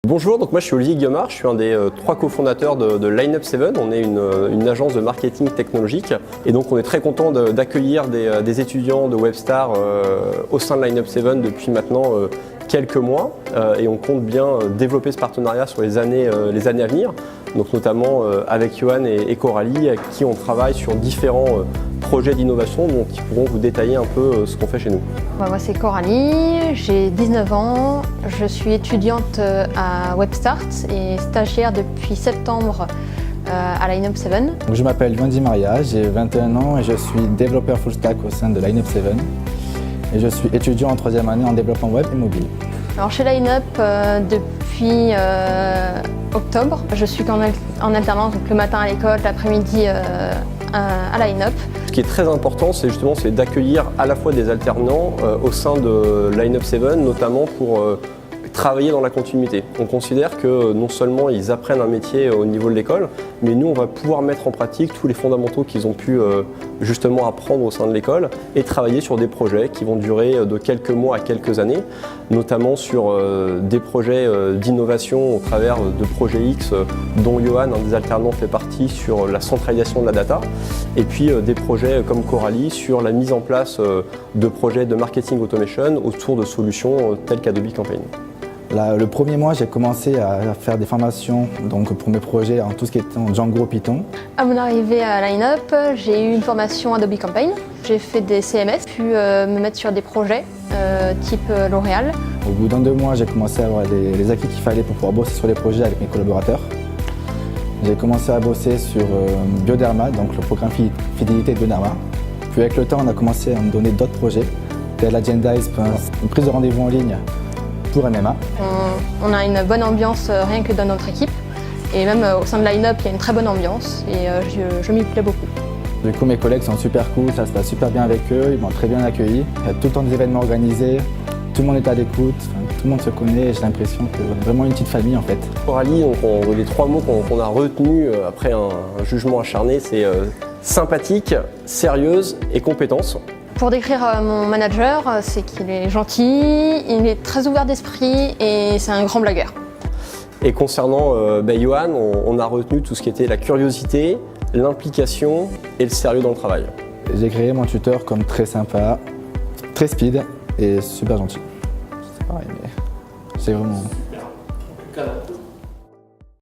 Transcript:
Bonjour, donc moi je suis Olivier Guillaumard, je suis un des 3 cofondateurs de Lineup 7. On est une agence de marketing technologique et donc on est très content d'accueillir des étudiants de Webstar au sein de Lineup 7 depuis maintenant quelques mois et on compte bien développer ce partenariat sur les années à venir, donc notamment avec Johan et Coralie avec qui on travaille sur différents projets d'innovation dont ils pourront vous détailler un peu ce qu'on fait chez nous. Moi c'est Coralie, j'ai 19 ans, je suis étudiante à Webstart et stagiaire depuis septembre à Lineup 7. Je m'appelle Johan Di Maria, j'ai 21 ans et je suis développeur full stack au sein de Lineup 7 et je suis étudiant en 3e année en développement web et mobile. Alors chez Lineup depuis octobre, je suis en alternance, donc le matin à l'école, l'après-midi à Lineup. Ce qui est très important, c'est justement d'accueillir à la fois des alternants au sein de Lineup 7, notamment pour travailler dans la continuité. On considère que non seulement ils apprennent un métier au niveau de l'école, mais nous on va pouvoir mettre en pratique tous les fondamentaux qu'ils ont pu justement apprendre au sein de l'école et travailler sur des projets qui vont durer de quelques mois à quelques années, notamment sur des projets d'innovation au travers de projets X dont Johan, un des alternants, fait partie sur la centralisation de la data, et puis des projets comme Coralie sur la mise en place de projets de marketing automation autour de solutions telles qu'Adobe Campaign. Le premier mois, j'ai commencé à faire des formations pour mes projets en tout ce qui est en Django, Python. À mon arrivée à Lineup, j'ai eu une formation Adobe Campaign. J'ai fait des CMS, pu me mettre sur des projets type L'Oréal. Au bout d'1-2 mois, j'ai commencé à avoir les acquis qu'il fallait pour pouvoir bosser sur les projets avec mes collaborateurs. J'ai commencé à bosser sur Bioderma, donc le programme fidélité de Bioderma. Puis avec le temps, on a commencé à me donner d'autres projets, tels Agendize, une prise de rendez-vous en ligne pour MMA. On a une bonne ambiance rien que dans notre équipe et même au sein de Lineup, il y a une très bonne ambiance et je m'y plais beaucoup. Du coup, mes collègues sont super cool, ça se passe super bien avec eux, ils m'ont très bien accueilli. Il y a tout le temps des événements organisés, tout le monde est à l'écoute, tout le monde se connaît et j'ai l'impression que c'est vraiment une petite famille en fait. Coralie, les 3 mots qu'on a retenus après un jugement acharné, c'est sympathique, sérieuse et compétence. Pour décrire mon manager, c'est qu'il est gentil, il est très ouvert d'esprit et c'est un grand blagueur. Et concernant Johan, on a retenu tout ce qui était la curiosité, l'implication et le sérieux dans le travail. J'ai créé mon tuteur comme très sympa, très speed et super gentil. C'est pareil, mais c'est vraiment...